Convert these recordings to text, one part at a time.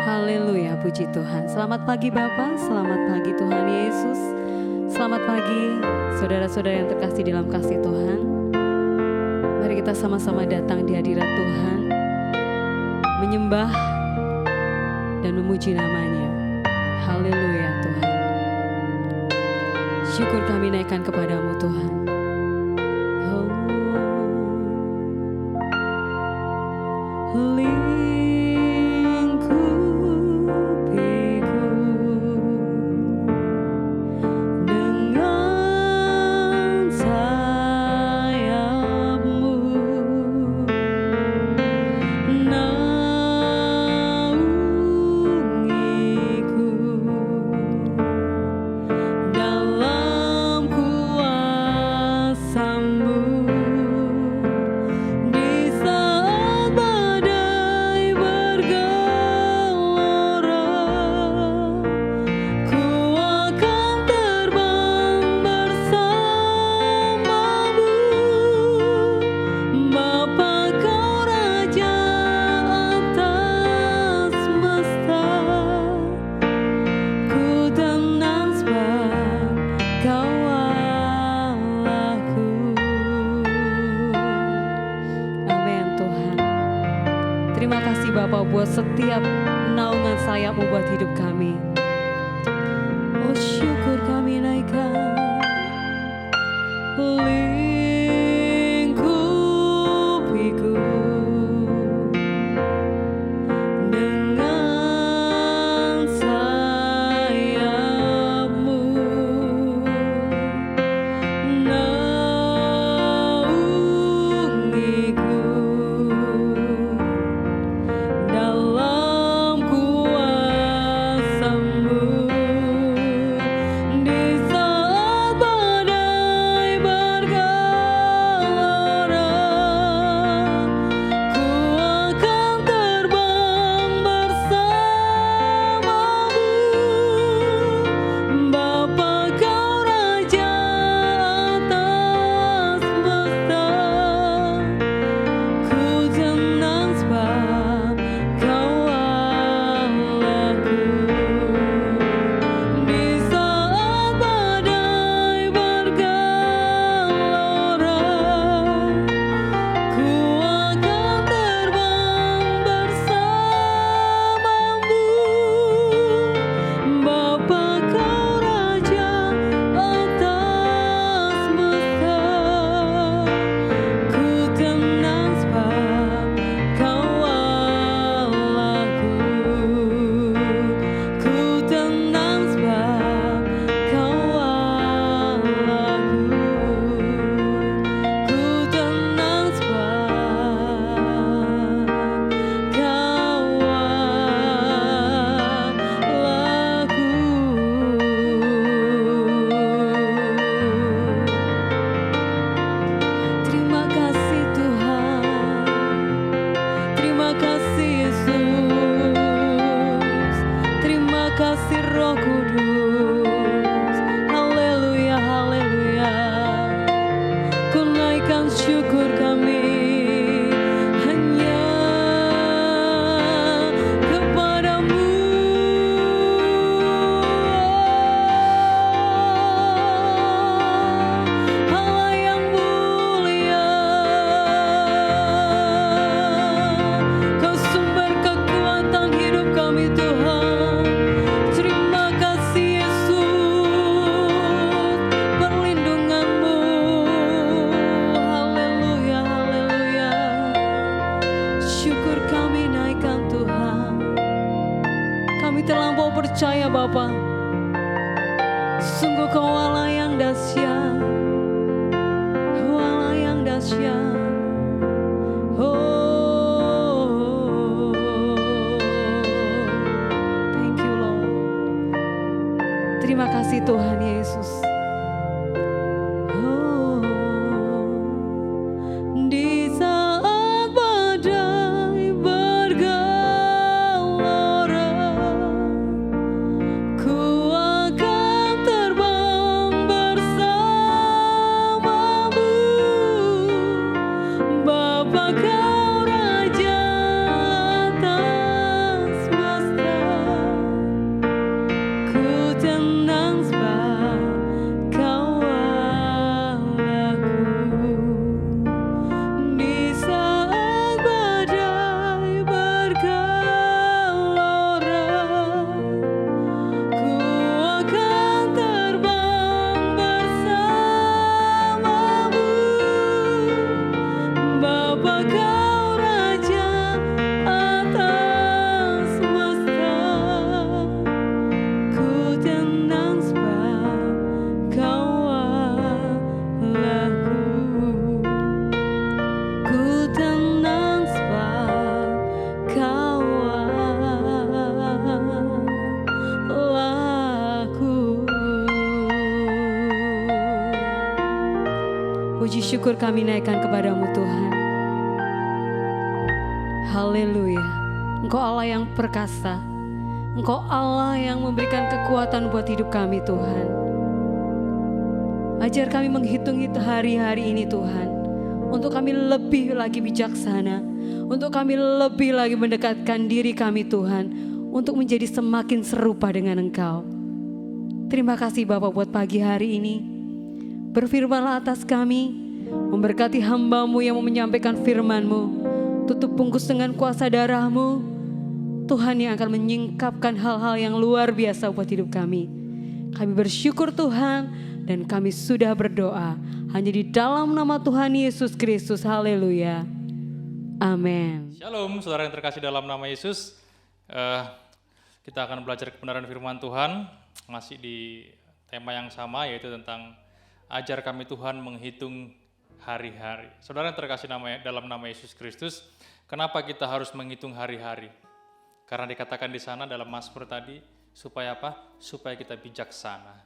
Haleluya, puji Tuhan. Selamat pagi Bapak, selamat pagi Tuhan Yesus. Selamat pagi saudara-saudara yang terkasih dalam kasih Tuhan. Mari kita sama-sama datang di hadirat Tuhan, menyembah dan memuji namanya. Haleluya Tuhan. Syukur kami naikkan kepadamu Tuhan. Terima kasih Bapak buat setiap naungan sayap-Mu buat hidup kami. Oh syukur kami naikkan. Lingkupiku dengan sayap-Mu. Naungiku dalam kuasa-Mu. Di saat badai bergelora, ku akan terbang bersama-Mu. Bapa, Kau Raja atas semesta. Ku tenang sebab Kau Allahku. Di saat badai bergelora, ku akan terbang bersama-Mu. Bapa, Kau Raja atas semesta. Ku tenang sebab Kau Allahku. Ku tenang sebab Kau Allahku. Ku tenang sebab Kau Allahku. Terima kasih Tuhan. Terima kasih Yesus. Terima kasih Roh Kudus. Haleluya, haleluya. Ku naikkan syukur kami hanya kepadamu. Allah yang mulia, Kau sumber kekuatan hidup kami Tuhan. Terima kasih Yesus, perlindungan-Mu. Haleluya, haleluya. Syukur kami naikkan Tuhan. Kami terlampau percaya Bapa, sungguh Kau Allah yang dahsyat. Allah yang dahsyat. Oh, thank you Lord. Terima kasih Tuhan Yesus. Oh, di saat badai bergelora, ku akan terbang bersama-Mu. Bapa, Kau Raja atas semesta. syukur kami naikkan kepadamu Tuhan. Haleluya. Engkau Allah yang perkasa. Engkau Allah yang memberikan kekuatan buat hidup kami Tuhan. Ajar kami menghitung hari-hari ini Tuhan. Untuk kami lebih lagi bijaksana. Untuk kami lebih lagi mendekatkan diri kami Tuhan. Untuk menjadi semakin serupa dengan Engkau. Terima kasih Bapak buat pagi hari ini. Berfirmanlah atas kami. Memberkati hamba-Mu yang mau menyampaikan firman-Mu. Tutup bungkus dengan kuasa darah-Mu. Tuhan yang akan menyingkapkan hal-hal yang luar biasa buat hidup kami. Kami bersyukur Tuhan dan kami sudah berdoa hanya di dalam nama Tuhan Yesus Kristus. Haleluya. Amin. Shalom saudara yang terkasih dalam nama Yesus. Kita akan belajar kebenaran firman Tuhan. Masih di tema yang sama yaitu tentang ajar kami Tuhan menghitung hari-hari. Saudara yang terkasih dalam nama Yesus Kristus, kenapa kita harus menghitung hari-hari? Karena dikatakan di sana dalam Mazmur tadi, supaya apa? Supaya kita bijaksana.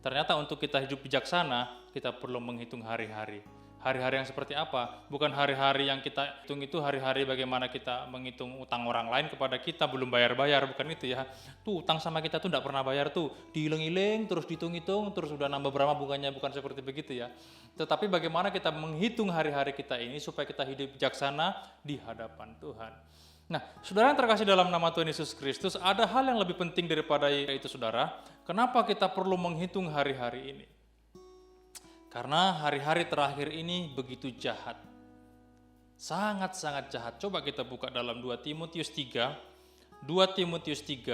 Ternyata untuk kita hidup bijaksana, kita perlu menghitung hari-hari. Hari-hari yang seperti apa? Bukan hari-hari yang kita hitung itu hari-hari bagaimana kita menghitung utang orang lain kepada kita, belum bayar-bayar, bukan itu ya. Tuh utang sama kita tuh enggak pernah bayar tuh, dihitung-hitung, terus dihitung-hitung, terus udah nambah berapa bunganya, bukan seperti begitu ya. Tetapi bagaimana kita menghitung hari-hari kita ini supaya kita hidup bijaksana di hadapan Tuhan. Nah, saudara yang terkasih dalam nama Tuhan Yesus Kristus, ada hal yang lebih penting daripada itu saudara. Kenapa kita perlu menghitung hari-hari ini? Karena hari-hari terakhir ini begitu jahat. Sangat-sangat jahat. Coba kita buka dalam 2 Timotius 3. 2 Timotius 3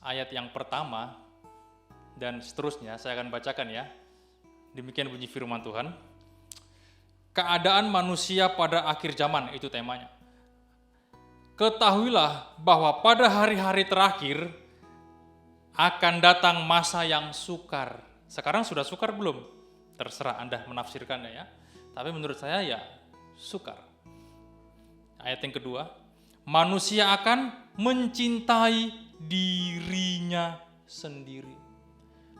ayat yang pertama dan seterusnya saya akan bacakan ya. Demikian bunyi firman Tuhan. Keadaan manusia pada akhir zaman, itu temanya. Ketahuilah bahwa pada hari-hari terakhir akan datang masa yang sukar. Sekarang sudah sukar belum? Terserah Anda menafsirkannya ya. Tapi menurut saya ya sukar. Ayat yang kedua, manusia akan mencintai dirinya sendiri.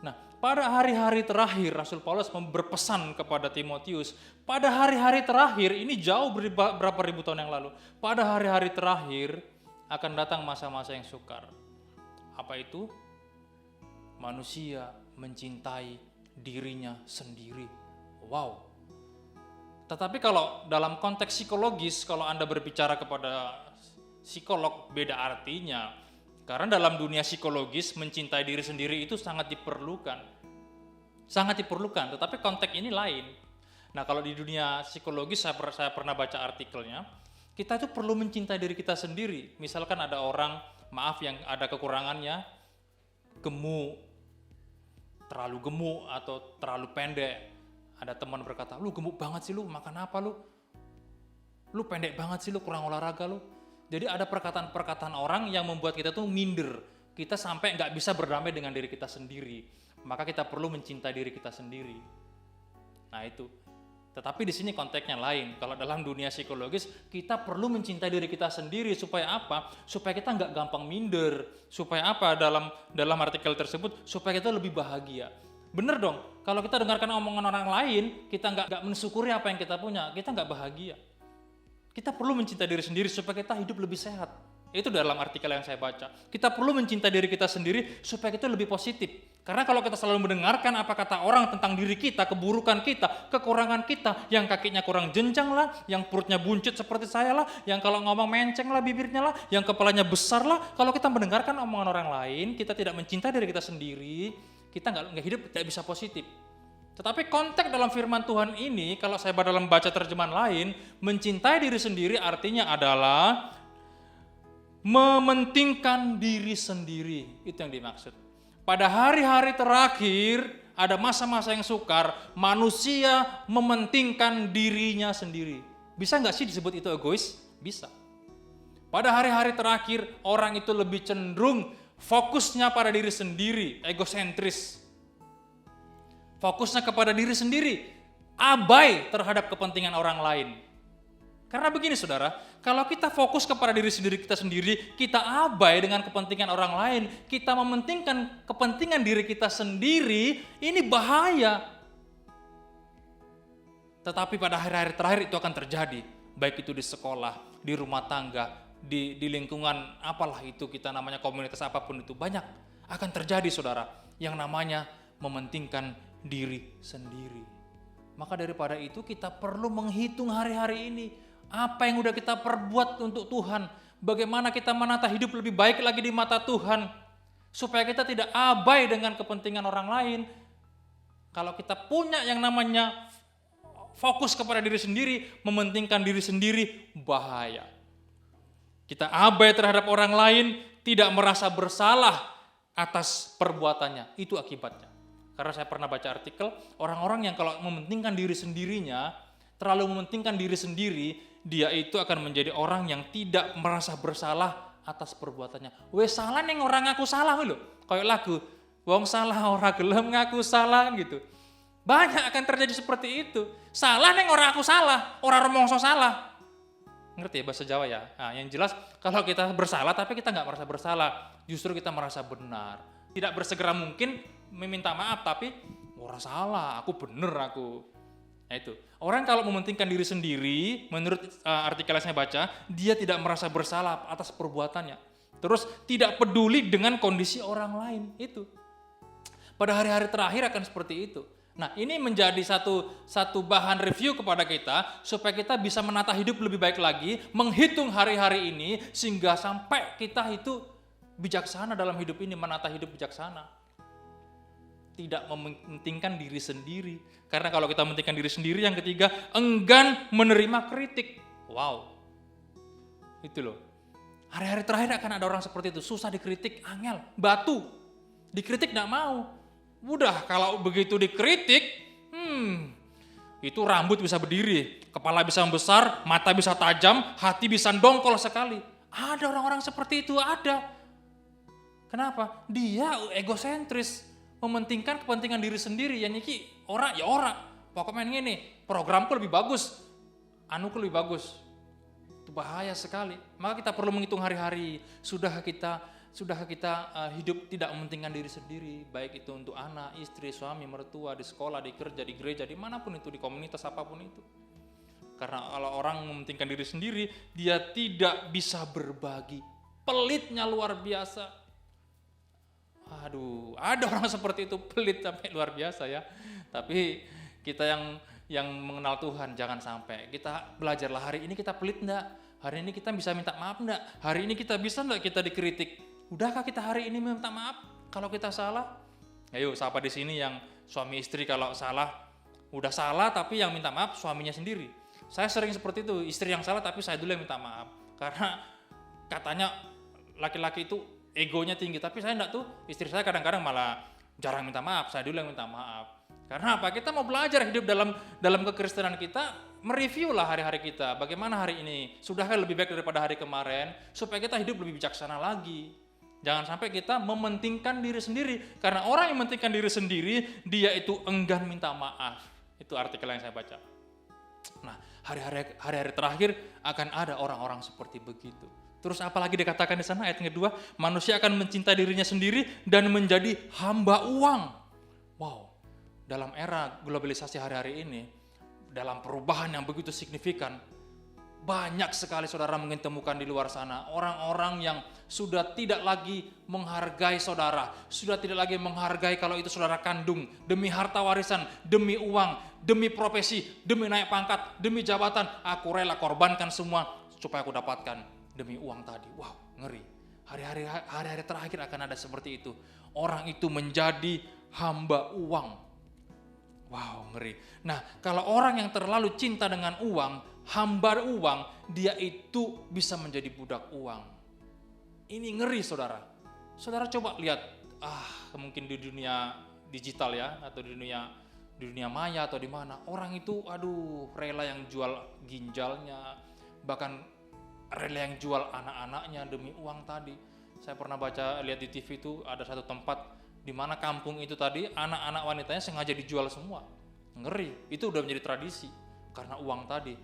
Nah, pada hari-hari terakhir Rasul Paulus berpesan kepada Timotius, pada hari-hari terakhir ini jauh berapa ribu tahun yang lalu. Pada hari-hari terakhir akan datang masa-masa yang sukar. Apa itu? Manusia mencintai dirinya sendiri. Wow. Tetapi kalau dalam konteks psikologis, kalau Anda berbicara kepada psikolog, beda artinya. Karena dalam dunia psikologis, mencintai diri sendiri itu sangat diperlukan. Sangat diperlukan, tetapi konteks ini lain. Nah, kalau di dunia psikologis, saya pernah baca artikelnya, kita itu perlu mencintai diri kita sendiri. Misalkan ada orang, maaf yang ada kekurangannya, gemuk, terlalu gemuk atau terlalu pendek. Ada teman berkata, lu gemuk banget sih lu, makan apa lu? Lu pendek banget sih lu, kurang olahraga lu. Jadi ada perkataan-perkataan orang yang membuat kita tuh minder. Kita sampai nggak bisa berdamai dengan diri kita sendiri. Maka kita perlu mencintai diri kita sendiri. Nah itu. Tetapi di sini konteksnya lain. Kalau dalam dunia psikologis, kita perlu mencintai diri kita sendiri supaya apa? Supaya kita nggak gampang minder. Supaya apa? Dalam artikel tersebut, supaya kita lebih bahagia. Bener dong. Kalau kita dengarkan omongan orang lain, kita nggak mensyukuri apa yang kita punya, kita nggak bahagia. Kita perlu mencintai diri sendiri supaya kita hidup lebih sehat. Itu dalam artikel yang saya baca. Kita perlu mencintai diri kita sendiri supaya kita lebih positif. Karena kalau kita selalu mendengarkan apa kata orang tentang diri kita, keburukan kita, kekurangan kita, yang kakinya kurang jenjang lah, yang perutnya buncit seperti saya lah, yang kalau ngomong menceng lah bibirnya lah, yang kepalanya besar lah. Kalau kita mendengarkan omongan orang lain, kita tidak mencintai diri kita sendiri, kita nggak hidup tidak bisa positif. Tetapi konteks dalam firman Tuhan ini, kalau saya dalam baca terjemahan lain, mencintai diri sendiri artinya adalah mementingkan diri sendiri. Itu yang dimaksud. Pada hari-hari terakhir, ada masa-masa yang sukar, manusia mementingkan dirinya sendiri. Bisa nggak sih disebut itu egois? Bisa. Pada hari-hari terakhir, orang itu lebih cenderung fokusnya pada diri sendiri, egosentris. Fokusnya kepada diri sendiri, abai terhadap kepentingan orang lain. Karena begini saudara, kalau kita fokus kepada diri sendiri kita sendiri, kita abai dengan kepentingan orang lain, kita mementingkan kepentingan diri kita sendiri, ini bahaya. Tetapi pada hari-hari terakhir itu akan terjadi, baik itu di sekolah, di rumah tangga, di lingkungan apalah itu kita namanya komunitas apapun itu, banyak akan terjadi saudara yang namanya mementingkan diri sendiri. Maka daripada itu kita perlu menghitung hari-hari ini, apa yang udah kita perbuat untuk Tuhan, bagaimana kita menata hidup lebih baik lagi di mata Tuhan, supaya kita tidak abai dengan kepentingan orang lain. Kalau kita punya yang namanya fokus kepada diri sendiri, mementingkan diri sendiri, bahaya. Kita abai terhadap orang lain, tidak merasa bersalah atas perbuatannya, itu akibatnya. Karena saya pernah baca artikel, orang-orang yang kalau mementingkan diri sendirinya, terlalu mementingkan diri sendiri, dia itu akan menjadi orang yang tidak merasa bersalah atas perbuatannya. Wes salah neng orang ngaku salah lho. Kayak lagu, wong salah ora gelem ngaku salah gitu. Banyak akan terjadi seperti itu. Salah neng orang aku salah, orang rumongso salah. Ngerti ya bahasa Jawa ya? Nah, yang jelas kalau kita bersalah tapi kita nggak merasa bersalah, justru kita merasa benar. Tidak bersegera mungkin meminta maaf tapi orang salah, aku bener aku. Nah itu. Orang kalau mementingkan diri sendiri, menurut artikel yang saya baca, dia tidak merasa bersalah atas perbuatannya. Terus tidak peduli dengan kondisi orang lain. Itu. Pada hari-hari terakhir akan seperti itu. Nah ini menjadi satu bahan review kepada kita supaya kita bisa menata hidup lebih baik lagi, menghitung hari-hari ini sehingga sampai kita itu bijaksana dalam hidup ini, menata hidup bijaksana. Tidak mementingkan diri sendiri. Karena kalau kita mementingkan diri sendiri, yang ketiga, enggan menerima kritik. Wow. Itu loh. Hari-hari terakhir akan ada orang seperti itu, susah dikritik, angel, batu. Dikritik enggak mau. Udah kalau begitu dikritik, itu rambut bisa berdiri, kepala bisa membesar, mata bisa tajam, hati bisa dongkol sekali. Ada orang-orang seperti itu, ada. Kenapa? Dia egosentris, mementingkan kepentingan diri sendiri. Yang ini orang, pokoknya ini programku lebih bagus, anuku lebih bagus. Itu bahaya sekali. Maka kita perlu menghitung hari-hari. Sudahkah kita hidup tidak mementingkan diri sendiri, baik itu untuk anak, istri, suami, mertua, di sekolah, di kerja, di gereja, dimanapun itu, di komunitas apapun itu. Karena kalau orang mementingkan diri sendiri, dia tidak bisa berbagi. Pelitnya luar biasa. Aduh, ada orang seperti itu, pelit sampai luar biasa ya. Tapi kita yang mengenal Tuhan jangan sampai. Kita belajarlah, hari ini kita pelit enggak? Hari ini kita bisa minta maaf enggak? Hari ini kita bisa enggak kita dikritik? Udahkah kita hari ini minta maaf kalau kita salah? Ayo siapa di sini yang suami istri kalau salah, udah salah tapi yang minta maaf suaminya sendiri. Saya sering seperti itu, istri yang salah tapi saya dulu yang minta maaf. Karena katanya laki-laki itu egonya tinggi, tapi saya enggak tuh, istri saya kadang-kadang malah jarang minta maaf, saya dulu yang minta maaf. Karena apa? Kita mau belajar hidup dalam kekristenan kita, mereview lah hari-hari kita. Bagaimana hari ini? Sudahkah lebih baik daripada hari kemarin? Supaya kita hidup lebih bijaksana lagi. Jangan sampai kita mementingkan diri sendiri. Karena orang yang mementingkan diri sendiri, dia itu enggan minta maaf. Itu artikel yang saya baca. Nah, hari-hari terakhir akan ada orang-orang seperti begitu. Terus apalagi dikatakan di sana ayat yang kedua, manusia akan mencintai dirinya sendiri dan menjadi hamba uang. Wow, dalam era globalisasi hari-hari ini, dalam perubahan yang begitu signifikan, banyak sekali saudara mungkin temukan di luar sana, orang-orang yang sudah tidak lagi menghargai saudara, sudah tidak lagi menghargai kalau itu saudara kandung, demi harta warisan, demi uang, demi profesi, demi naik pangkat, demi jabatan, aku rela korbankan semua supaya aku dapatkan. Demi uang tadi, wow, ngeri. Hari-hari terakhir akan ada seperti itu. Orang itu menjadi hamba uang. Wow, ngeri. Nah, kalau orang yang terlalu cinta dengan uang, hamba uang, dia itu bisa menjadi budak uang. Ini ngeri, saudara. Saudara coba lihat, mungkin di dunia digital ya, atau di dunia maya atau di mana. Orang itu, rela yang jual ginjalnya, bahkan rela yang jual anak-anaknya demi uang tadi. Saya pernah lihat di TV itu ada satu tempat di mana kampung itu tadi anak-anak wanitanya sengaja dijual semua. Ngeri, itu udah menjadi tradisi karena uang tadi.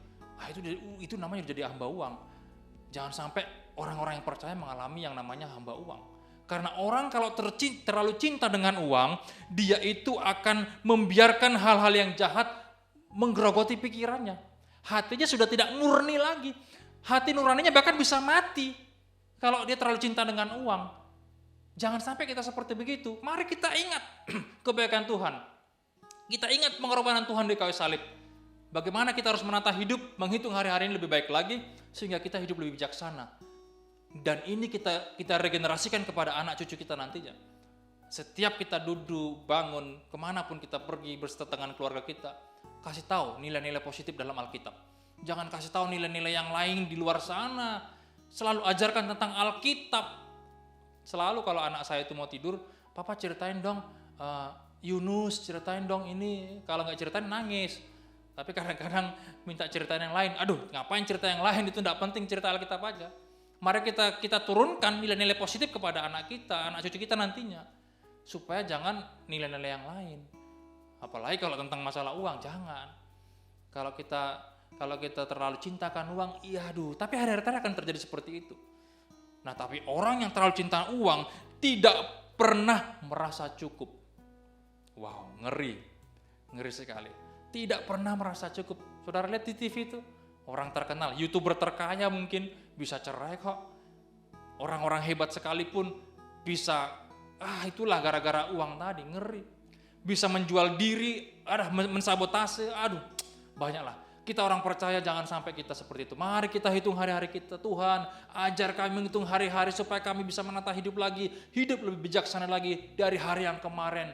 Itu namanya jadi hamba uang. Jangan sampai orang-orang yang percaya mengalami yang namanya hamba uang. Karena orang kalau terlalu cinta dengan uang, dia itu akan membiarkan hal-hal yang jahat menggerogoti pikirannya. Hatinya sudah tidak murni lagi. Hati nuraninya bahkan bisa mati kalau dia terlalu cinta dengan uang. Jangan sampai kita seperti begitu. Mari kita ingat kebaikan Tuhan. Kita ingat pengorbanan Tuhan di kayu salib. Bagaimana kita harus menata hidup, menghitung hari-hari ini lebih baik lagi, sehingga kita hidup lebih bijaksana. Dan ini kita regenerasikan kepada anak cucu kita nantinya. Setiap kita duduk, bangun, kemanapun kita pergi berserta dengan keluarga kita, kasih tahu nilai-nilai positif dalam Alkitab. Jangan kasih tahu nilai-nilai yang lain di luar sana. Selalu ajarkan tentang Alkitab. Selalu kalau anak saya itu mau tidur, papa ceritain dong Yunus, ceritain dong ini. Kalau nggak ceritain nangis. Tapi kadang-kadang minta ceritain yang lain. Aduh, ngapain cerita yang lain, itu tidak penting, cerita Alkitab aja. Mari kita turunkan nilai-nilai positif kepada anak kita, anak cucu kita nantinya. Supaya jangan nilai-nilai yang lain. Apalagi kalau tentang masalah uang, jangan. Kalau kita terlalu cintakan uang, iya aduh, tapi hari-hari akan terjadi seperti itu. Nah, tapi orang yang terlalu cinta uang tidak pernah merasa cukup. Wow, ngeri sekali. Tidak pernah merasa cukup. Saudara lihat di TV itu, orang terkenal, YouTuber terkaya mungkin bisa cerai kok. Orang-orang hebat sekalipun bisa, itulah gara-gara uang tadi, ngeri. Bisa menjual diri, mensabotase, banyaklah. Kita orang percaya jangan sampai kita seperti itu. Mari kita hitung hari-hari kita. Tuhan, ajar kami menghitung hari-hari supaya kami bisa menata hidup lagi, hidup lebih bijaksana lagi dari hari yang kemarin.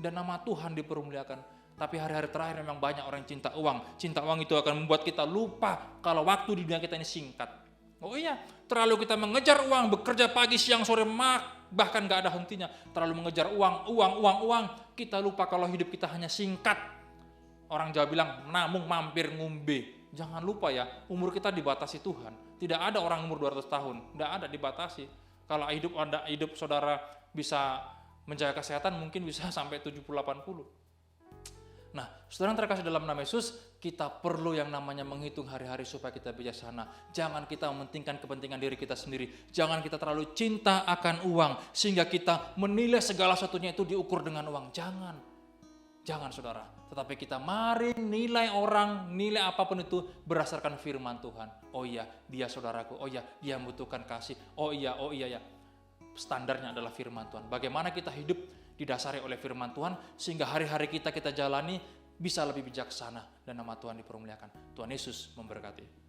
Dan nama Tuhan dipermuliakan. Tapi hari-hari terakhir memang banyak orang yang cinta uang. Cinta uang itu akan membuat kita lupa kalau waktu di dunia kita ini singkat. Oh iya, terlalu kita mengejar uang, bekerja pagi, siang, sore, bahkan gak ada hentinya. Terlalu mengejar uang. Kita lupa kalau hidup kita hanya singkat. Orang Jawa bilang, namung mampir ngumbe. Jangan lupa ya, umur kita dibatasi Tuhan. Tidak ada orang umur 200 tahun, tidak ada, dibatasi. Kalau hidup saudara bisa menjaga kesehatan, mungkin bisa sampai 70-80. Nah, saudara yang terkasih dalam nama Yesus, kita perlu yang namanya menghitung hari-hari supaya kita bijaksana. Jangan kita mementingkan kepentingan diri kita sendiri. Jangan kita terlalu cinta akan uang, sehingga kita menilai segala sesuatunya itu diukur dengan uang. Jangan saudara. Tetapi kita mari nilai orang, nilai apapun itu berdasarkan firman Tuhan. Oh iya, dia saudaraku. Oh iya, dia membutuhkan kasih. Oh iya ya. Standarnya adalah firman Tuhan. Bagaimana kita hidup didasari oleh firman Tuhan, sehingga hari-hari kita jalani bisa lebih bijaksana dan nama Tuhan dipermuliakan. Tuhan Yesus memberkati.